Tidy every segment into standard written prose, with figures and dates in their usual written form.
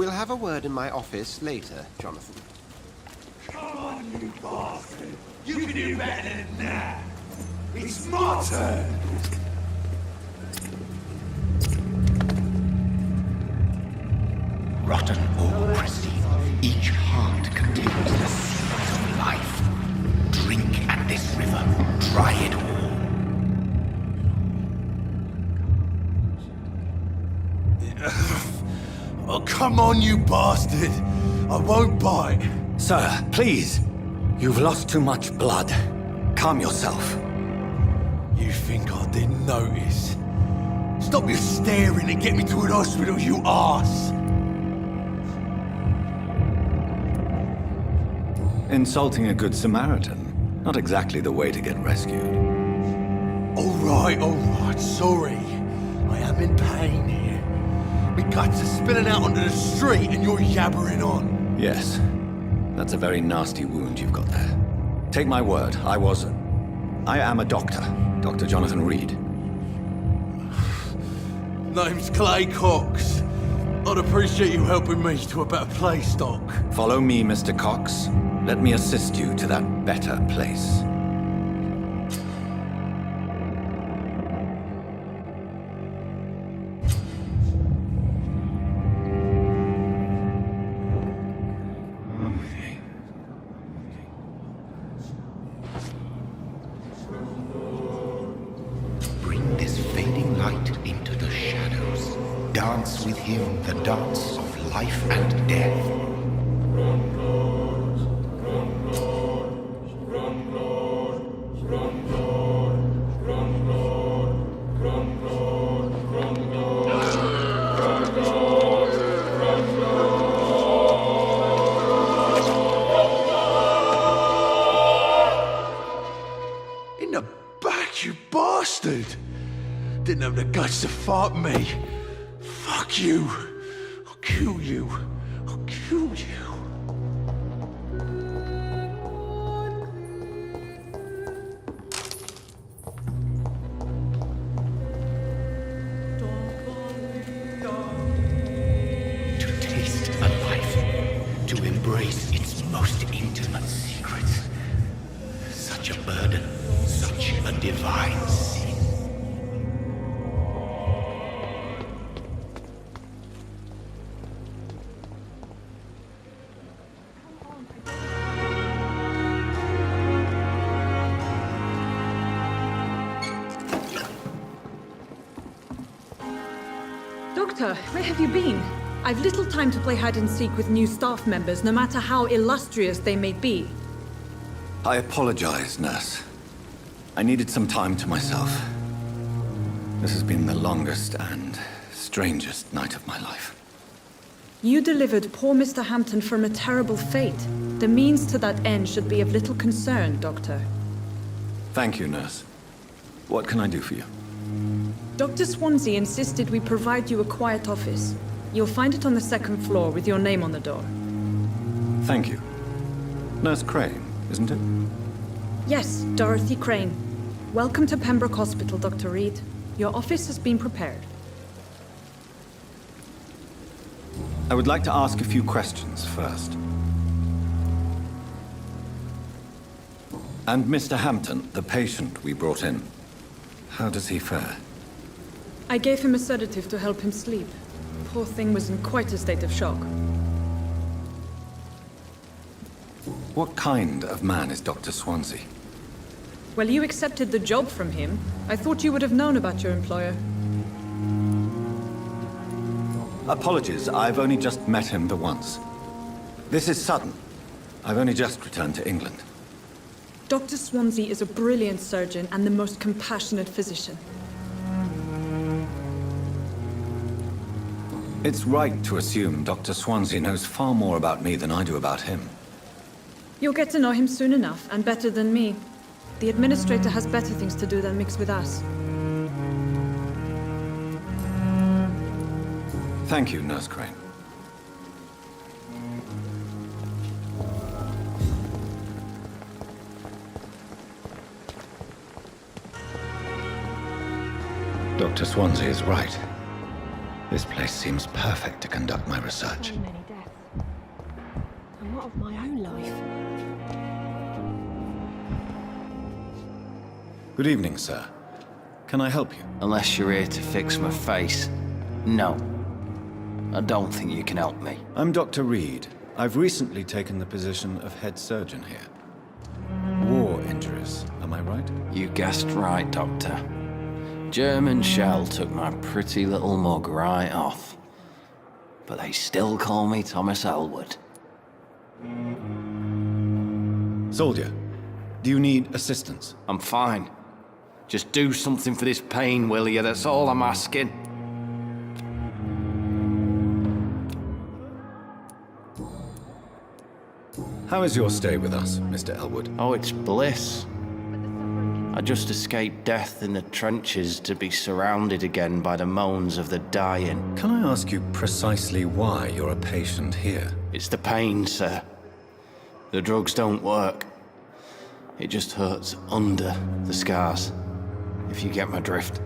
We'll have a word in my office later, Jonathan. Come on, you bastard! You can do better than that! It's my turn! Rotten autocracy. Each heart contains the seeds of life. Drink at this river. Try it all. Oh, come on, you bastard! I won't bite. Sir, please. You've lost too much blood. Calm yourself. You think I didn't notice? Stop your staring and get me to an hospital, you arse! Insulting a good Samaritan. Not exactly the way to get rescued. Alright, sorry. I am in pain here. My guts are spilling out onto the street and you're yabbering on. Yes. That's a very nasty wound you've got there. Take my word, I am a doctor. Dr. Jonathan Reed. Name's Clay Cox. I'd appreciate you helping me to a better place, Doc. Follow me, Mr. Cox. Let me assist you to that better place. Bring this fading light into the shadows. Dance with him the dance of life and death. In the back, you bastard! Didn't have the guts to fight me. Fuck you. I'll kill you. I'll kill you. To taste a life, to embrace its most intimate secrets. Such a burden, such a divine sin. Doctor, where have you been? I've little time to play hide and seek with new staff members, no matter how illustrious they may be. I apologize, nurse. I needed some time to myself. This has been the longest and strangest night of my life. You delivered poor Mr. Hampton from a terrible fate. The means to that end should be of little concern, Doctor. Thank you, nurse. What can I do for you? Dr. Swansea insisted we provide you a quiet office. You'll find it on the second floor with your name on the door. Thank you. Nurse Crane, isn't it? Yes, Dorothy Crane. Welcome to Pembroke Hospital, Dr. Reed. Your office has been prepared. I would like to ask a few questions first. And Mr. Hampton, the patient we brought in, how does he fare? I gave him a sedative to help him sleep. Poor thing was in quite a state of shock. What kind of man is Dr. Swansea? Well, you accepted the job from him. I thought you would have known about your employer. Apologies, I've only just met him the once. This is sudden. I've only just returned to England. Dr. Swansea is a brilliant surgeon and the most compassionate physician. It's right to assume Dr. Swansea knows far more about me than I do about him. You'll get to know him soon enough, and better than me. The administrator has better things to do than mix with us. Thank you, Nurse Crane. Dr. Swansea is right. This place seems perfect to conduct my research. So many deaths. And what of my own life? Good evening, sir. Can I help you? Unless you're here to fix my face. No. I don't think you can help me. I'm Dr. Reed. I've recently taken the position of head surgeon here. War injuries, am I right? You guessed right, Doctor. German shell took my pretty little mug right off. But they still call me Thomas Elwood. Soldier, do you need assistance? I'm fine. Just do something for this pain, will you? That's all I'm asking. How is your stay with us, Mr. Elwood? Oh, it's bliss. I just escaped death in the trenches to be surrounded again by the moans of the dying. Can I ask you precisely why you're a patient here? It's the pain, sir. The drugs don't work. It just hurts under the scars, if you get my drift.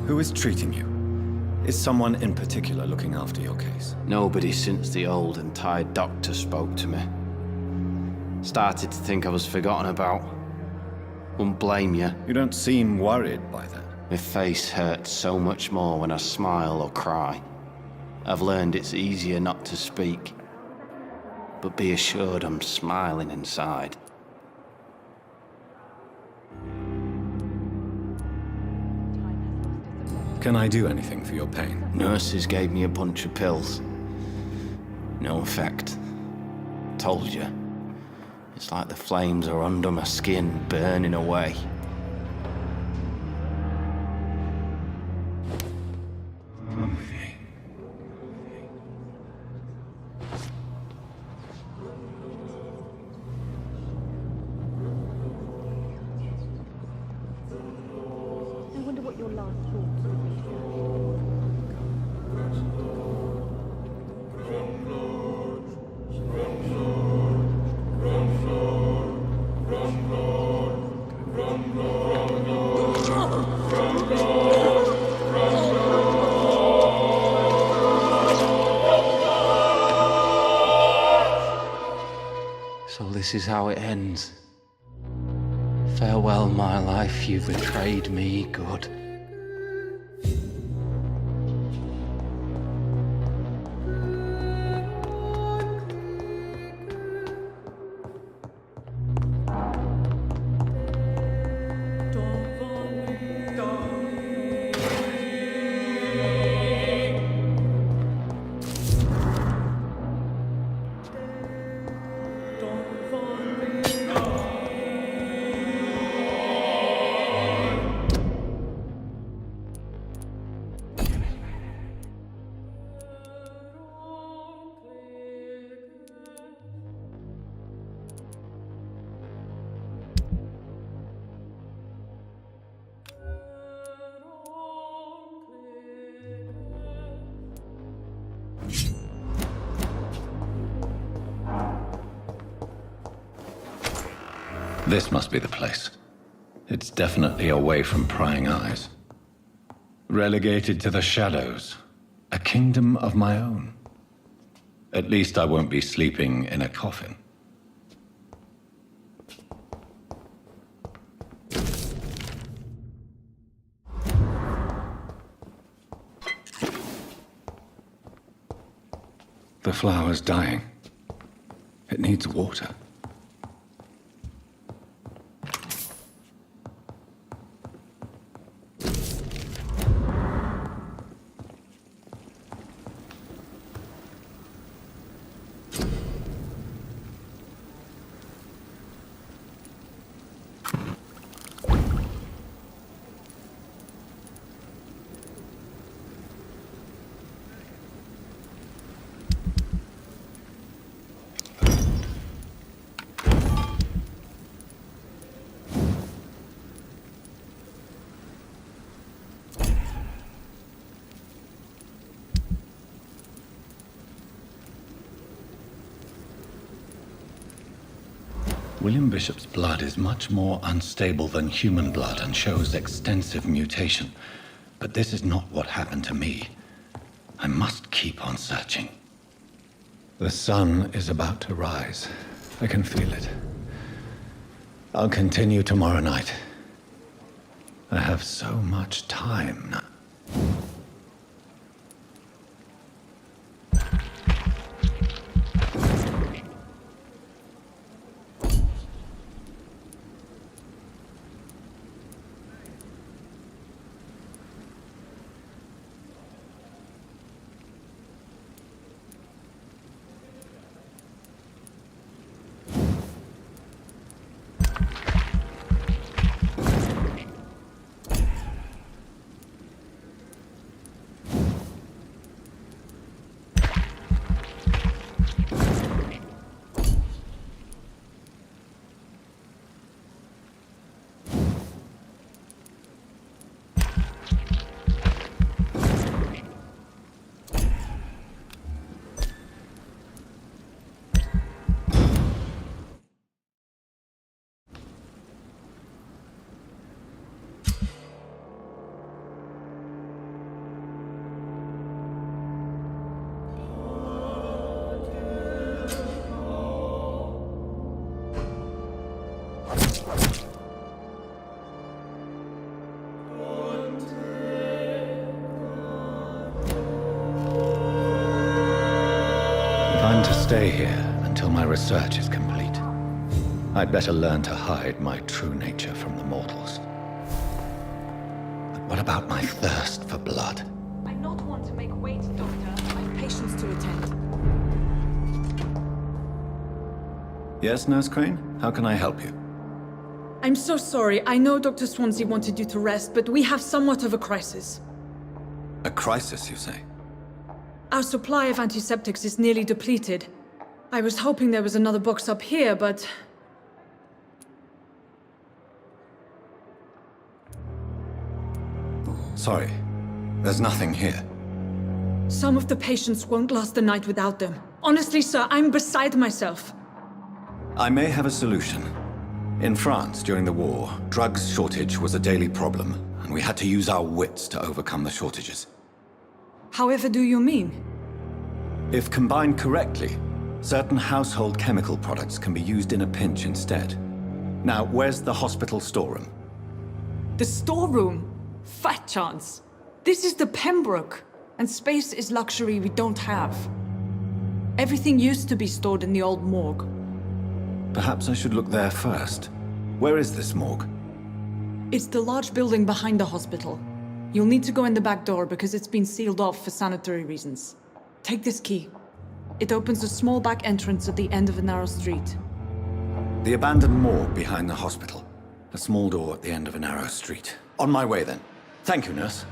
Who is treating you? Is someone in particular looking after your case? Nobody since the old and tired doctor spoke to me. Started to think I was forgotten about. Wouldn't blame you. You don't seem worried by that. My face hurts so much more when I smile or cry. I've learned it's easier not to speak. But be assured I'm smiling inside. Can I do anything for your pain? Nurses gave me a bunch of pills. No effect. Told you. It's like the flames are under my skin, burning away. I wonder what your last thoughts would be, So this is how it ends. Farewell, my life, you betrayed me, good. This must be the place. It's definitely away from prying eyes. Relegated to the shadows. A kingdom of my own. At least I won't be sleeping in a coffin. The flower's dying. It needs water. William Bishop's blood is much more unstable than human blood and shows extensive mutation. But this is not what happened to me. I must keep on searching. The sun is about to rise. I can feel it. I'll continue tomorrow night. I have so much time now. Stay here until my research is complete. I'd better learn to hide my true nature from the mortals. But what about my thirst for blood? I not want to make wait, Doctor. I have patients to attend. Yes, Nurse Crane? How can I help you? I'm so sorry. I know Dr. Swansea wanted you to rest, but we have somewhat of a crisis. A crisis, you say? Our supply of antiseptics is nearly depleted. I was hoping there was another box up here, but... Sorry. There's nothing here. Some of the patients won't last the night without them. Honestly, sir, I'm beside myself. I may have a solution. In France, during the war, drugs shortage was a daily problem, and we had to use our wits to overcome the shortages. However do you mean? If combined correctly, certain household chemical products can be used in a pinch instead. Now, where's the hospital storeroom? The storeroom? Fat chance. This is the Pembroke, and space is luxury we don't have. Everything used to be stored in the old morgue. Perhaps I should look there first. Where is this morgue? It's the large building behind the hospital. You'll need to go in the back door because it's been sealed off for sanitary reasons. Take this key. It opens a small back entrance at the end of a narrow street. The abandoned morgue behind the hospital. A small door at the end of a narrow street. On my way, then. Thank you, nurse.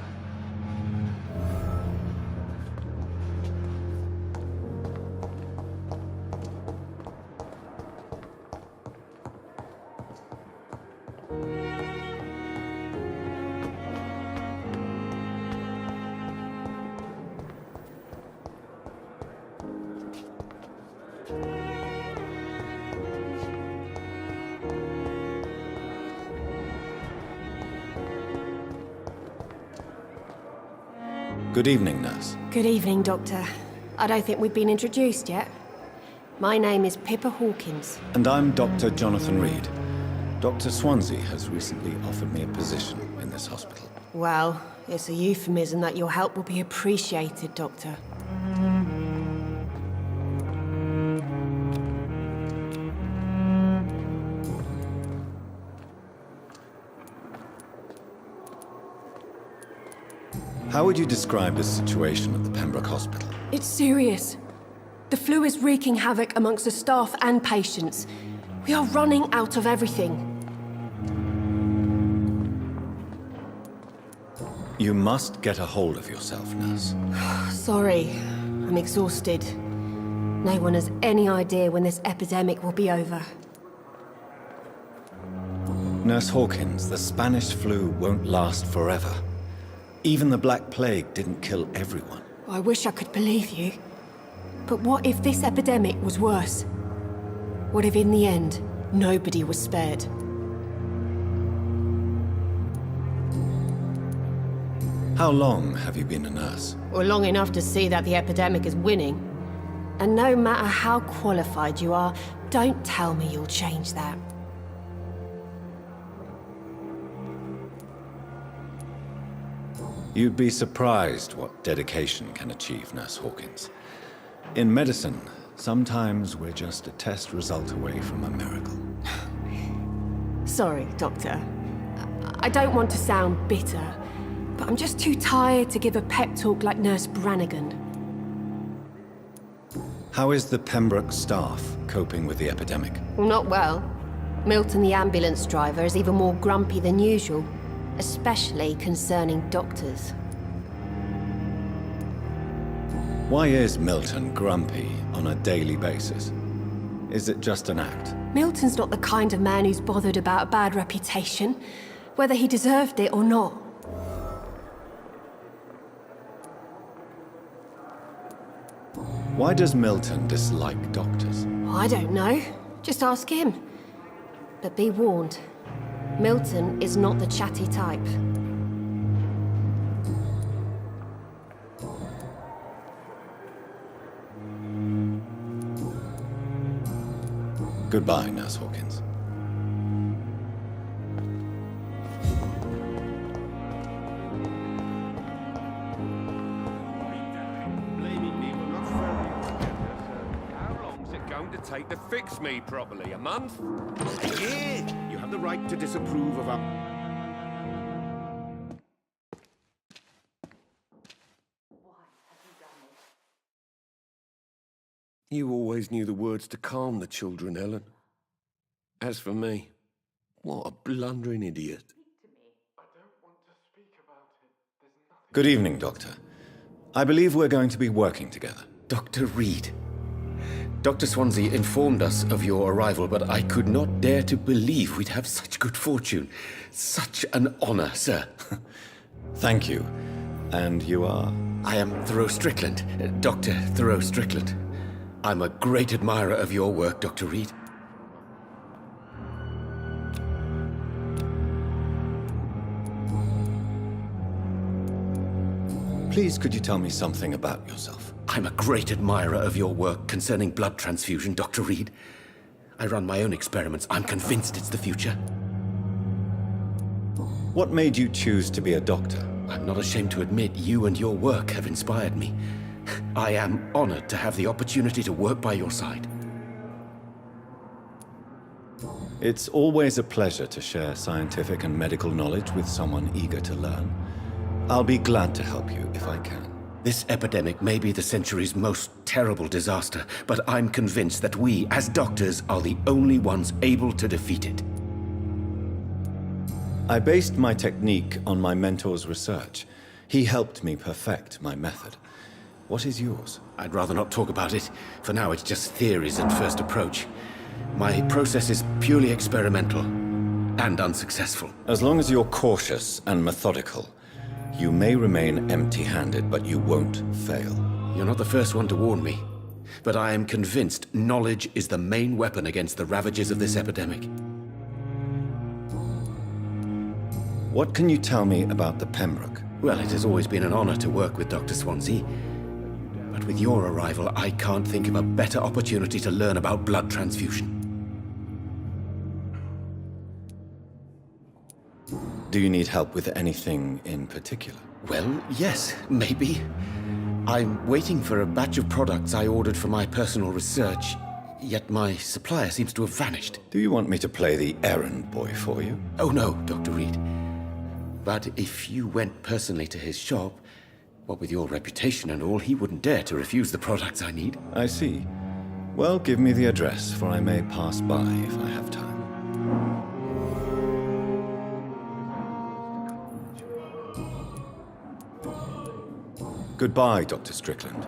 Good evening, nurse. Good evening, Doctor. I don't think we've been introduced yet. My name is Pippa Hawkins. And I'm Dr. Jonathan Reed. Dr. Swansea has recently offered me a position in this hospital. Well, it's a euphemism that your help will be appreciated, Doctor. How would you describe the situation at the Pembroke Hospital? It's serious. The flu is wreaking havoc amongst the staff and patients. We are running out of everything. You must get a hold of yourself, nurse. Sorry, I'm exhausted. No one has any idea when this epidemic will be over. Nurse Hawkins, the Spanish flu won't last forever. Even the Black Plague didn't kill everyone. I wish I could believe you. But what if this epidemic was worse? What if in the end, nobody was spared? How long have you been a nurse? Or long enough to see that the epidemic is winning. And no matter how qualified you are, don't tell me you'll change that. You'd be surprised what dedication can achieve, Nurse Hawkins. In medicine, sometimes we're just a test result away from a miracle. Sorry, Doctor. I don't want to sound bitter, but I'm just too tired to give a pep talk like Nurse Brannigan. How is the Pembroke staff coping with the epidemic? Well, not well. Milton, the ambulance driver, is even more grumpy than usual, especially concerning doctors. Why is Milton grumpy on a daily basis? Is it just an act? Milton's not the kind of man who's bothered about a bad reputation, whether he deserved it or not. Why does Milton dislike doctors? I don't know. Just ask him. But be warned, Milton is not the chatty type. Goodbye, Nurse Hawkins. Take to fix me properly? A month? A year? You have the right to disapprove of a... You always knew the words to calm the children, Helen. As for me, what a blundering idiot. Good evening, Doctor. I believe we're going to be working together. Dr. Reed. Dr. Swansea informed us of your arrival, but I could not dare to believe we'd have such good fortune. Such an honor, sir. Thank you. And you are? I am Thoreau Strickland, Dr. Thoreau Strickland. I'm a great admirer of your work, Dr. Reed. Please, could you tell me something about yourself? I'm a great admirer of your work concerning blood transfusion, Dr. Reed. I run my own experiments. I'm convinced it's the future. What made you choose to be a doctor? I'm not ashamed to admit you and your work have inspired me. I am honored to have the opportunity to work by your side. It's always a pleasure to share scientific and medical knowledge with someone eager to learn. I'll be glad to help you if I can. This epidemic may be the century's most terrible disaster, but I'm convinced that we, as doctors, are the only ones able to defeat it. I based my technique on my mentor's research. He helped me perfect my method. What is yours? I'd rather not talk about it. For now, it's just theories and first approach. My process is purely experimental and unsuccessful. As long as you're cautious and methodical, you may remain empty-handed, but you won't fail. You're not the first one to warn me, but I am convinced knowledge is the main weapon against the ravages of this epidemic. What can you tell me about the Pembroke? Well, it has always been an honor to work with Dr. Swansea. But with your arrival, I can't think of a better opportunity to learn about blood transfusion. Do you need help with anything in particular? Well, yes, maybe. I'm waiting for a batch of products I ordered for my personal research, yet my supplier seems to have vanished. Do you want me to play the errand boy for you? Oh no, Dr. Reed. But if you went personally to his shop, what with your reputation and all, he wouldn't dare to refuse the products I need. I see. Well, give me the address, for I may pass by if I have time. Goodbye, Dr. Strickland.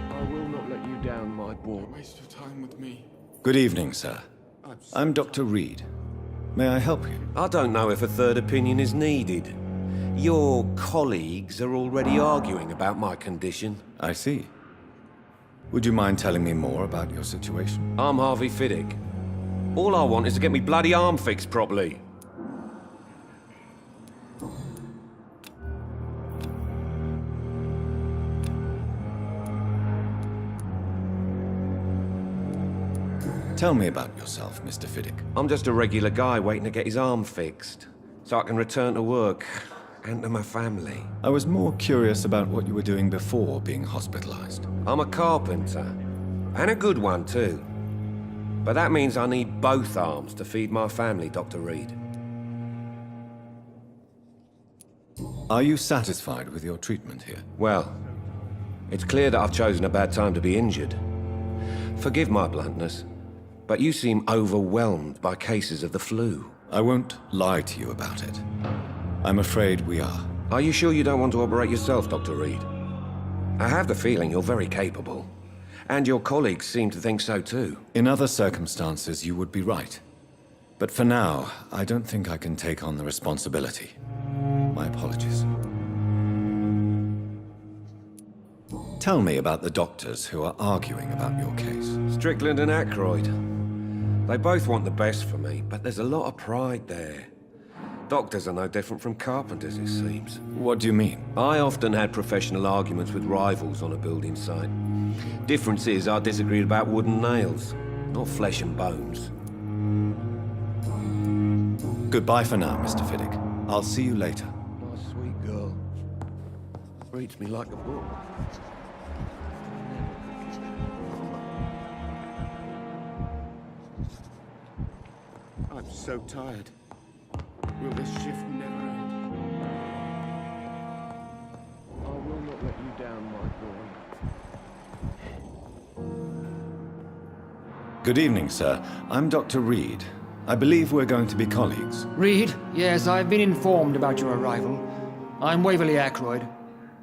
I will not let you down, my boy. Waste of time with me. Good evening, sir. I'm Dr. Reed. May I help you? I don't know if a third opinion is needed. Your colleagues are already arguing about my condition. I see. Would you mind telling me more about your situation? I'm Harvey Fiddick. All I want is to get me bloody arm fixed properly. Tell me about yourself, Mr. Fiddick. I'm just a regular guy waiting to get his arm fixed, so I can return to work and to my family. I was more curious about what you were doing before being hospitalized. I'm a carpenter, and a good one too. But that means I need both arms to feed my family, Dr. Reed. Are you satisfied with your treatment here? Well, it's clear that I've chosen a bad time to be injured. Forgive my bluntness, but you seem overwhelmed by cases of the flu. I won't lie to you about it. I'm afraid we are. Are you sure you don't want to operate yourself, Dr. Reed? I have the feeling you're very capable. And your colleagues seem to think so too. In other circumstances, you would be right. But for now, I don't think I can take on the responsibility. My apologies. Tell me about the doctors who are arguing about your case. Strickland and Aykroyd. They both want the best for me, but there's a lot of pride there. Doctors are no different from carpenters, it seems. What do you mean? I often had professional arguments with rivals on a building site. Difference is I disagreed about wooden nails, not flesh and bones. Goodbye for now, Mr. Fiddick. I'll see you later. My sweet girl. Reads me like a book. I'm so tired. Will this shift never end? I will not let you down, my boy. Good evening, sir. I'm Dr. Reed. I believe we're going to be colleagues. Reed? Yes, I've been informed about your arrival. I'm Waverly Ackroyd.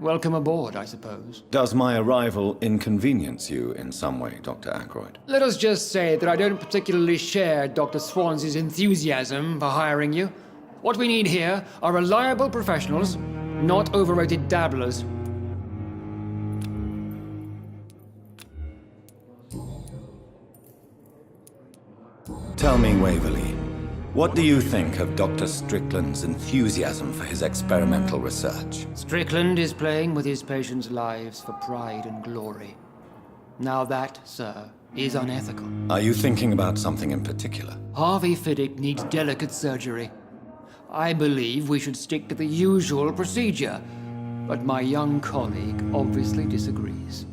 Welcome aboard, I suppose. Does my arrival inconvenience you in some way, Dr. Ackroyd? Let us just say that I don't particularly share Dr. Swansea's enthusiasm for hiring you. What we need here are reliable professionals, not overrated dabblers. Tell me, Waverly, what do you think of Dr. Strickland's enthusiasm for his experimental research? Strickland is playing with his patients' lives for pride and glory. Now that, sir, is unethical. Are you thinking about something in particular? Harvey Fiddick needs delicate surgery. I believe we should stick to the usual procedure, but my young colleague obviously disagrees.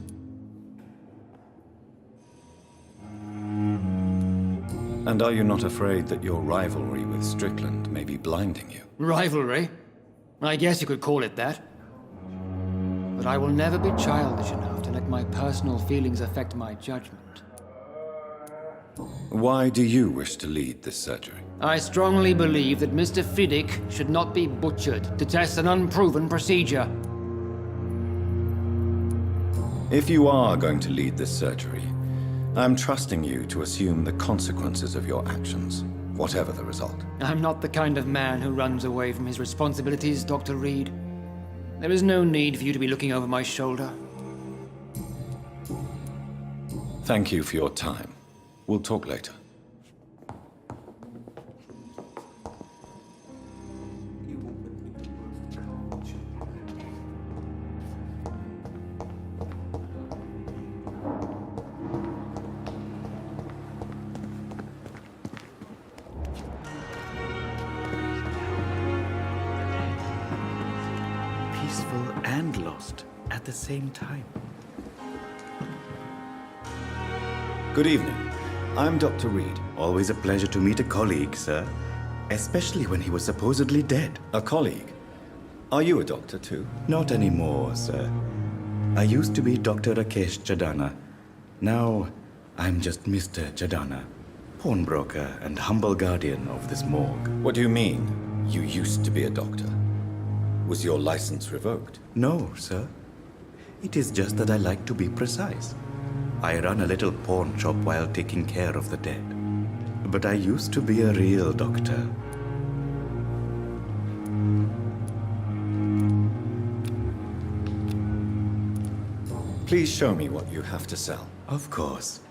And are you not afraid that your rivalry with Strickland may be blinding you? Rivalry? I guess you could call it that. But I will never be childish enough to let my personal feelings affect my judgment. Why do you wish to lead this surgery? I strongly believe that Mr. Fiddick should not be butchered to test an unproven procedure. If you are going to lead this surgery, I'm trusting you to assume the consequences of your actions, whatever the result. I'm not the kind of man who runs away from his responsibilities, Dr. Reed. There is no need for you to be looking over my shoulder. Thank you for your time. We'll talk later. Peaceful and lost at the same time. Good evening. I'm Dr. Reed. Always a pleasure to meet a colleague, sir. Especially when he was supposedly dead. A colleague? Are you a doctor too? Not anymore, sir. I used to be Dr. Rakesh Jadana. Now, I'm just Mr. Jadana, pawnbroker and humble guardian of this morgue. What do you mean, you used to be a doctor? Was your license revoked? No, sir. It is just that I like to be precise. I run a little pawn shop while taking care of the dead. But I used to be a real doctor. Please show me what you have to sell. Of course.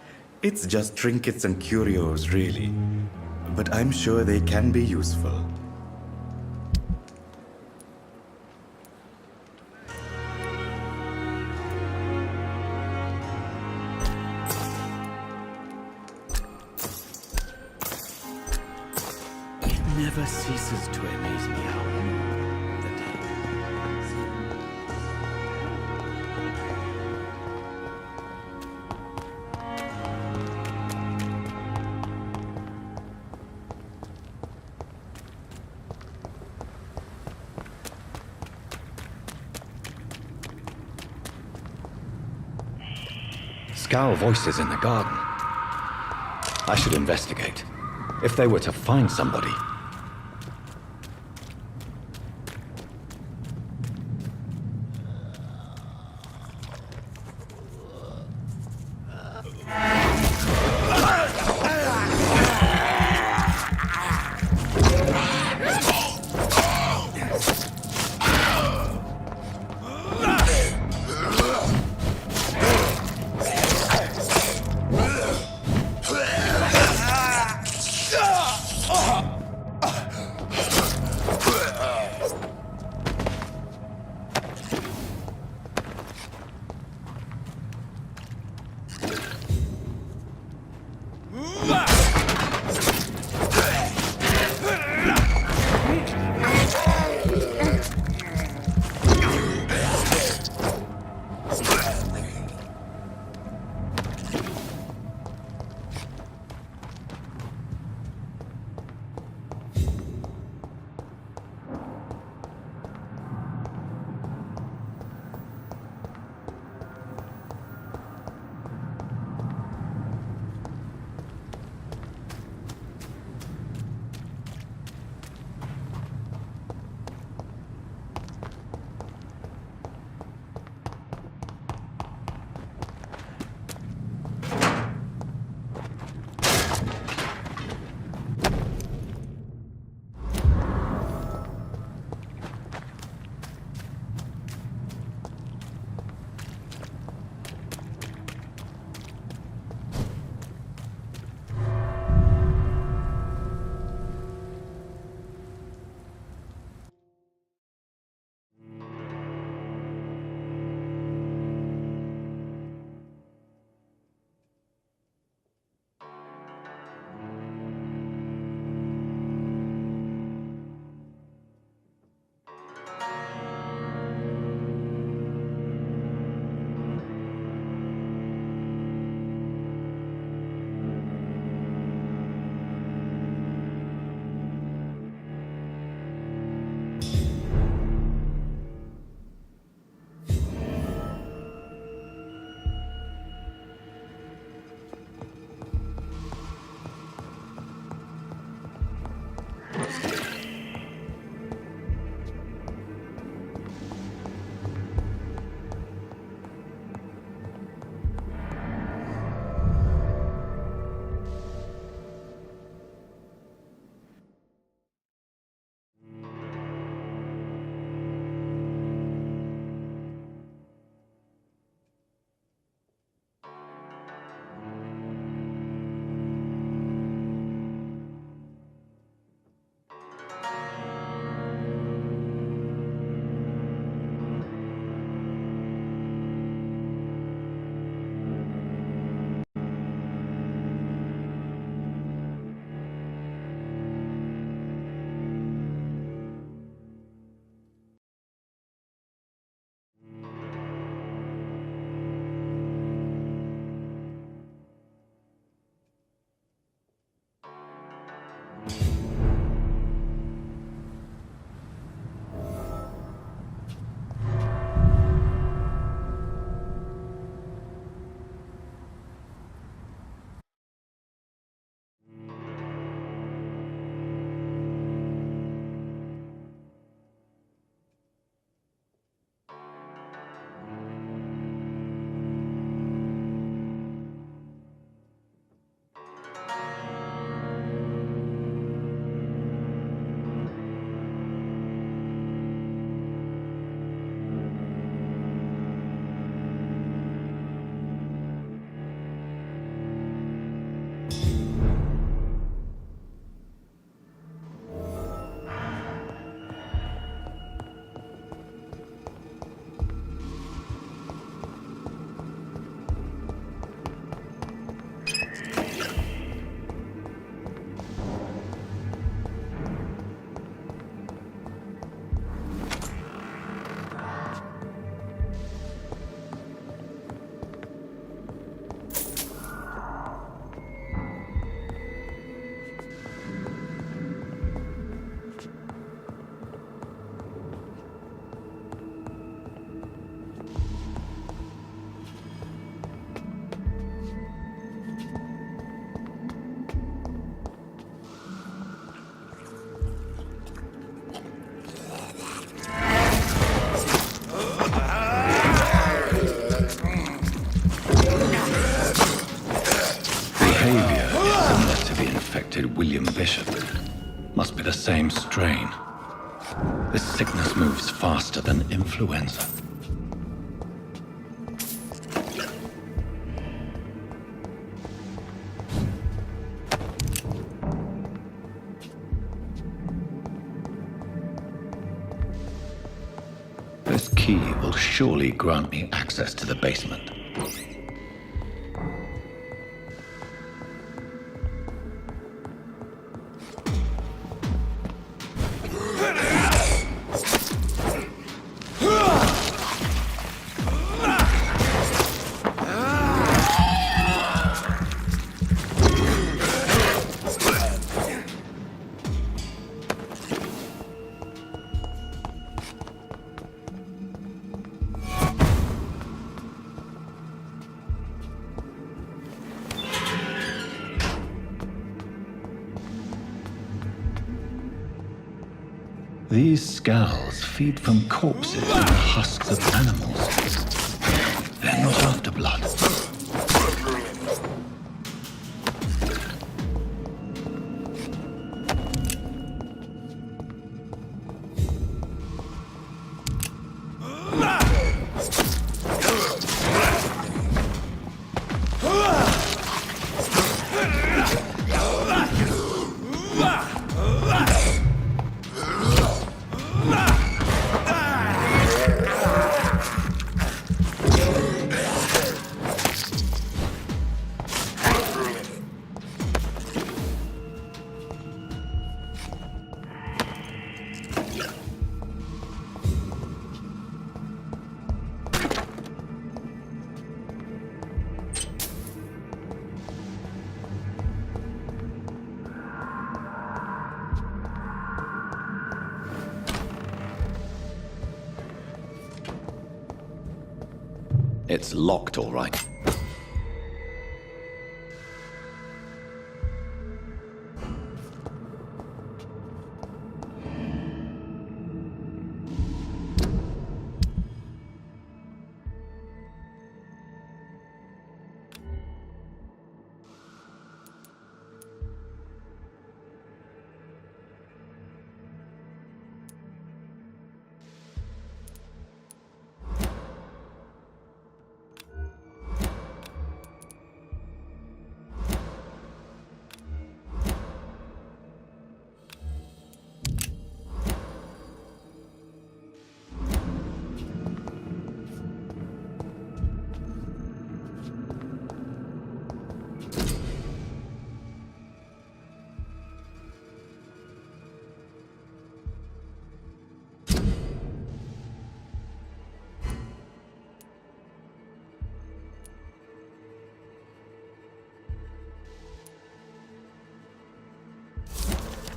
It's just trinkets and curios, really. But I'm sure they can be useful. It never ceases to amaze me how Scowl voices in the garden. I should investigate. If they were to find somebody. the same strain. This sickness moves faster than influenza. This key will surely grant me access to the basement. These scowls feed from corpses and the husks of animals. They're not after blood. It's locked, all right.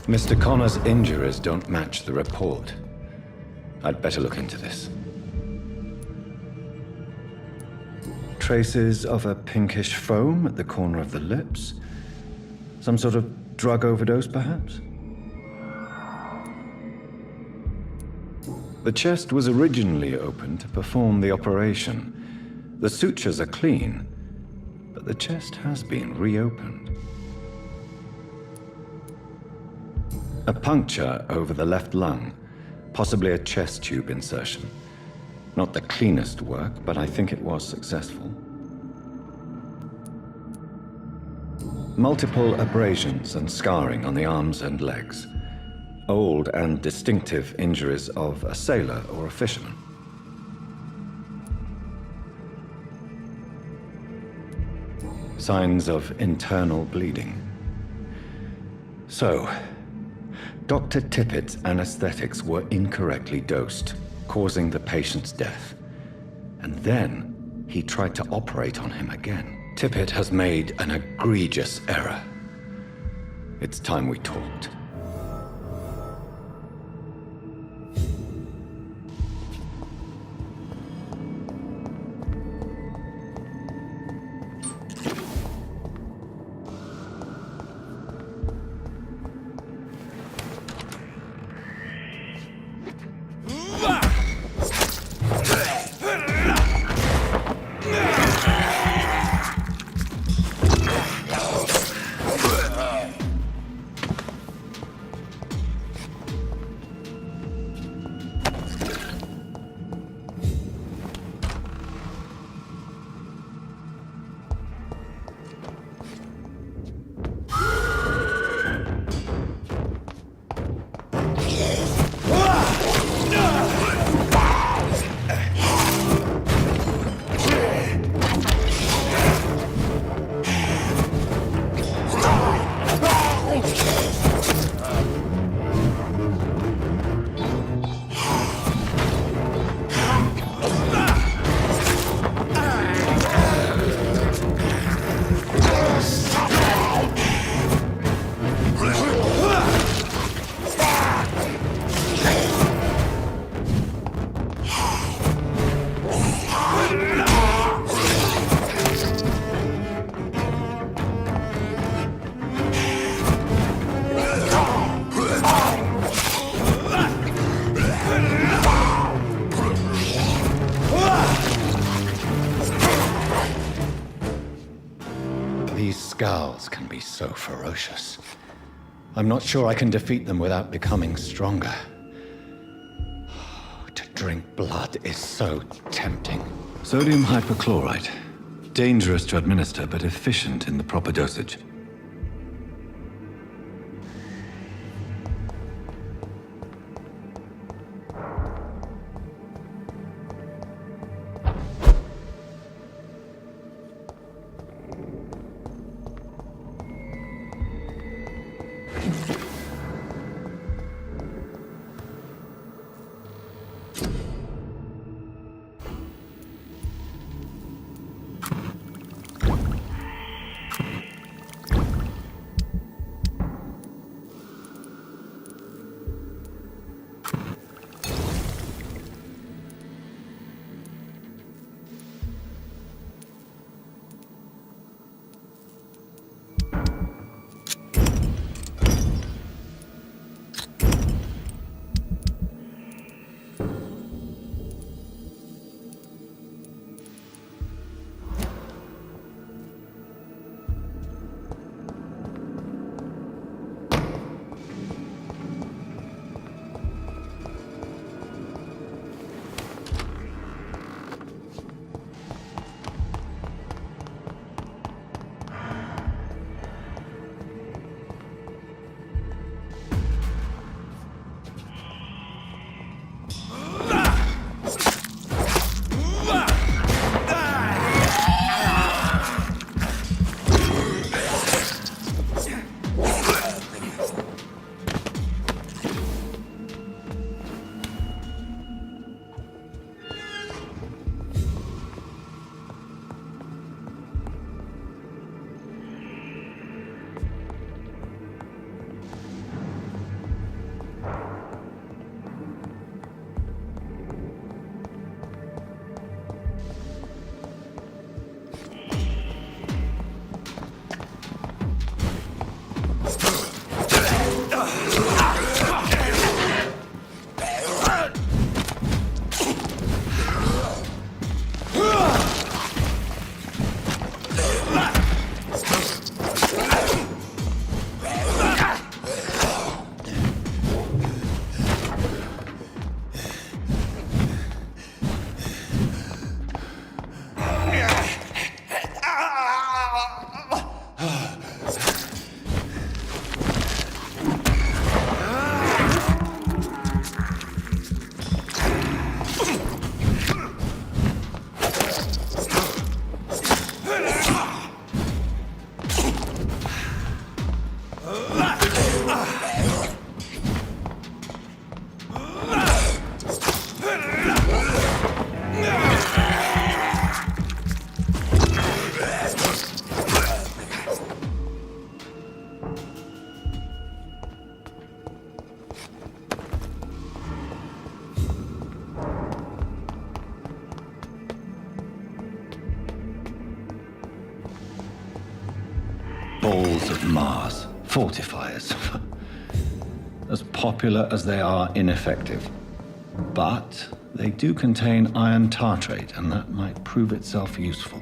Mr. Connor's injuries don't match the report. I'd better look into this. Traces of a pinkish foam at the corner of the lips. Some sort of drug overdose, perhaps? The chest was originally open to perform the operation. The sutures are clean, but the chest has been reopened. A puncture over the left lung, possibly a chest tube insertion. Not the cleanest work, but I think it was successful. Multiple abrasions and scarring on the arms and legs. Old and distinctive injuries of a sailor or a fisherman. Signs of internal bleeding. So, Dr. Tippett's anesthetics were incorrectly dosed, causing the patient's death. And then he tried to operate on him again. Tippett has made an egregious error. It's time we talked. scowls can be so ferocious. I'm not sure I can defeat them without becoming stronger. To drink blood is so tempting. Sodium hypochlorite. Dangerous to administer, but efficient in the proper dosage. Balls of Mars. Fortifiers. As popular as they are ineffective. But they do contain iron tartrate, and that might prove itself useful.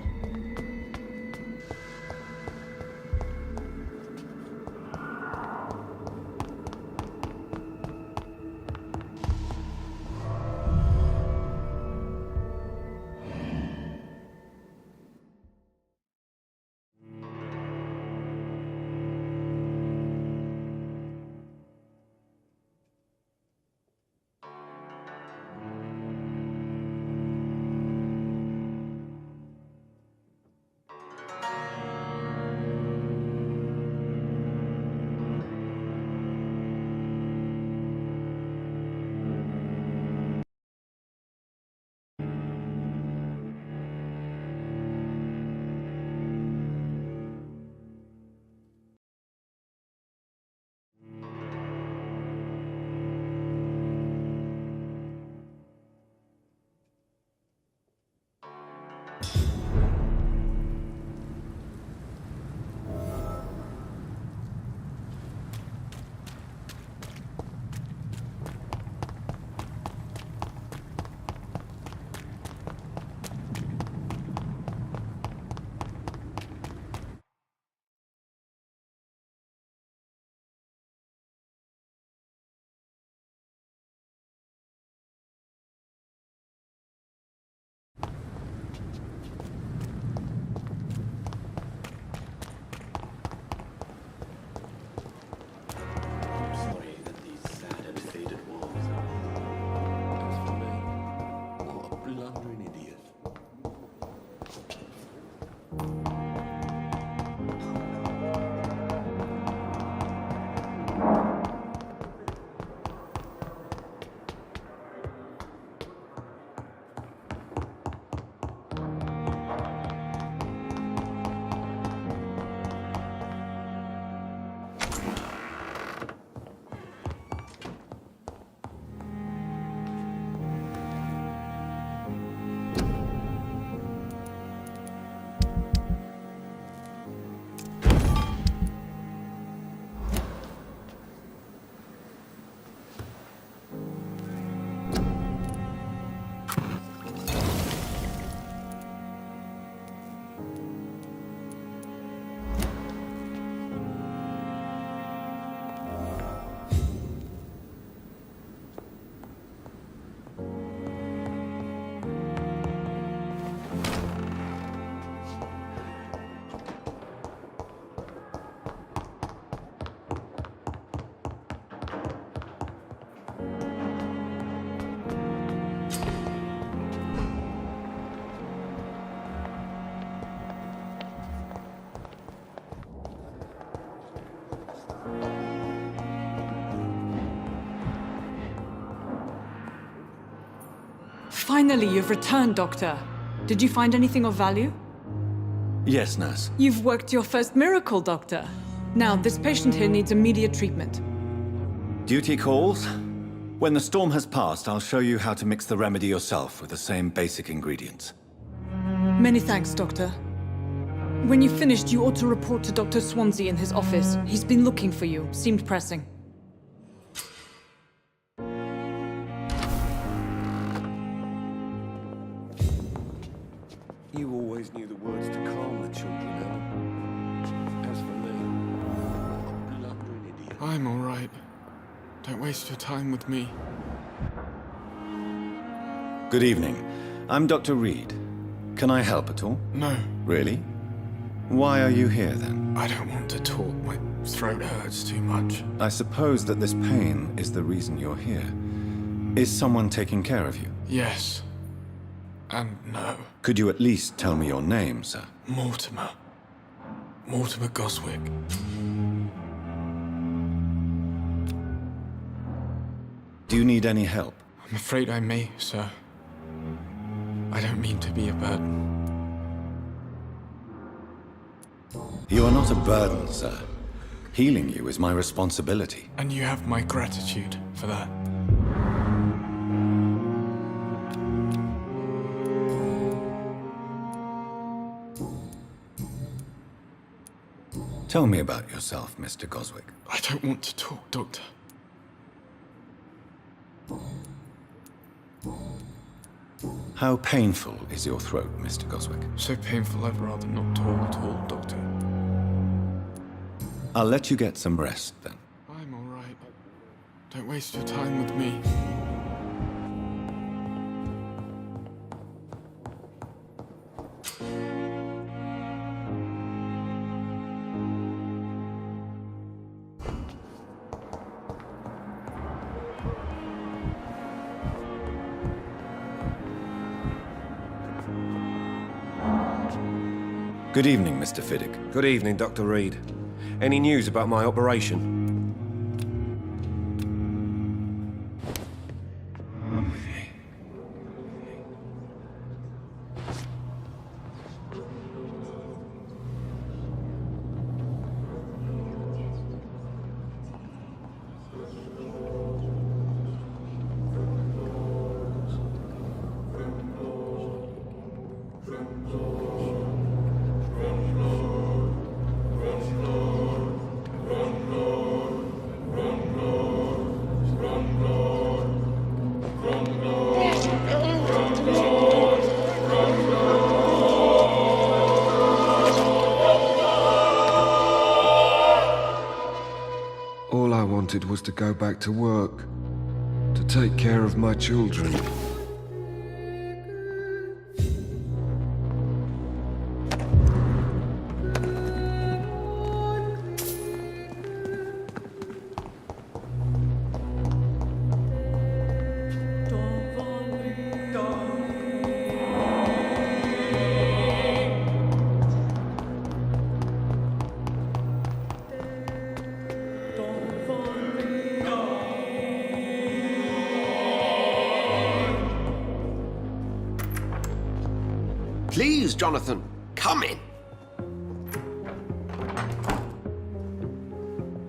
Finally, you've returned, Doctor. Did you find anything of value? Yes, nurse. You've worked your first miracle, Doctor. Now, this patient here needs immediate treatment. Duty calls. When the storm has passed, I'll show you how to mix the remedy yourself with the same basic ingredients. Many thanks, Doctor. When you've finished, you ought to report to Dr. Swansea in his office. He's been looking for you. Seemed pressing. You always knew the words to calm the children, Ellen. As for me, I'm a blundering idiot. I'm all right. Don't waste your time with me. Good evening. I'm Dr. Reed. Can I help at all? No, Really? Why are you here, then? I don't want to talk. My throat hurts too much. I suppose that this pain is the reason you're here. Is someone taking care of you? Yes. And no. Could you at least tell me your name, sir? Mortimer. Mortimer Goswick. Do you need any help? I'm afraid I may, sir. I don't mean to be a burden. You are not a burden, sir. Healing you is my responsibility. And you have my gratitude for that. Tell me about yourself, Mr. Goswick. I don't want to talk, Doctor. How painful is your throat, Mr. Goswick? So painful I'd rather not talk at all, Doctor. I'll let you get some rest, then. I'm all right. Don't waste your time with me. Good evening, Mr. Fiddick. Good evening, Dr. Reed. Any news about my operation? All I wanted was to go back to work, to take care of my children. Please, Jonathan, come in.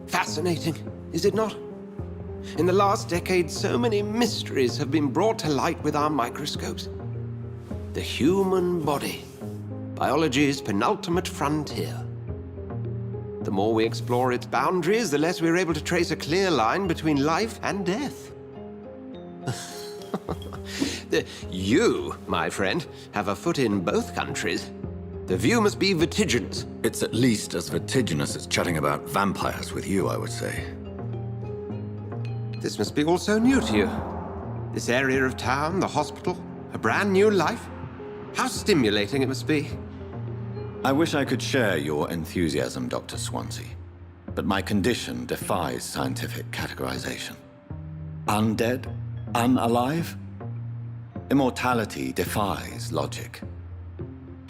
Fascinating, is it not? In the last decade, so many mysteries have been brought to light with our microscopes. The human body, biology's penultimate frontier. The more we explore its boundaries, the less we're able to trace a clear line between life and death. You, my friend, have a foot in both countries. The view must be vertiginous. It's at least as vertiginous as chatting about vampires with you, I would say. This must be all so new to you. This area of town, the hospital, a brand new life. How stimulating it must be. I wish I could share your enthusiasm, Dr. Swansea. But my condition defies scientific categorization. Undead? Unalive? Immortality defies logic.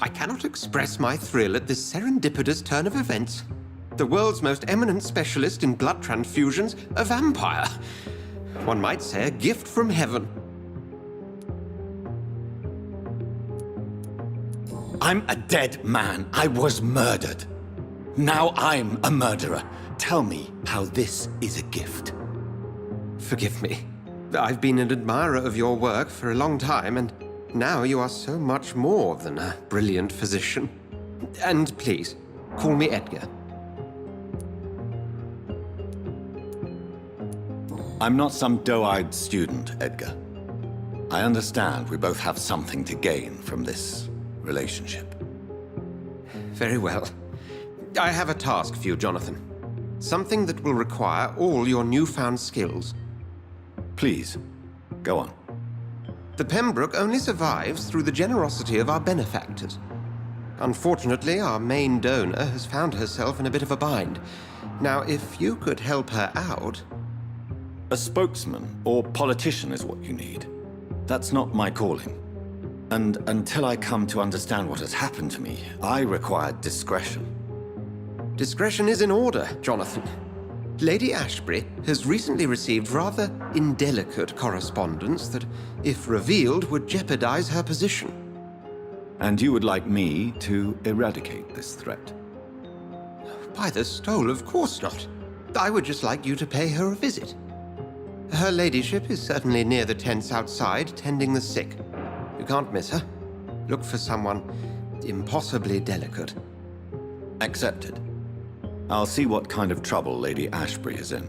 I cannot express my thrill at this serendipitous turn of events. The world's most eminent specialist in blood transfusions, a vampire. One might say a gift from heaven. I'm a dead man. I was murdered. Now I'm a murderer. Tell me how this is a gift. Forgive me. I've been an admirer of your work for a long time, and now you are so much more than a brilliant physician. And please, call me Edgar. I'm not some doe-eyed student, Edgar. I understand we both have something to gain from this relationship. Very well. I have a task for you, Jonathan. Something that will require all your newfound skills. Please, go on. The Pembroke only survives through the generosity of our benefactors. Unfortunately, our main donor has found herself in a bit of a bind. Now, if you could help her out... A spokesman or politician is what you need. That's not my calling. And until I come to understand what has happened to me, I require discretion. Discretion is in order, Jonathan. Lady Ashbury has recently received rather indelicate correspondence that, if revealed, would jeopardize her position. And you would like me to eradicate this threat? By the stole, of course not. I would just like you to pay her a visit. Her ladyship is certainly near the tents outside, tending the sick. You can't miss her. Look for someone impossibly delicate. Accepted. I'll see what kind of trouble Lady Ashbury is in.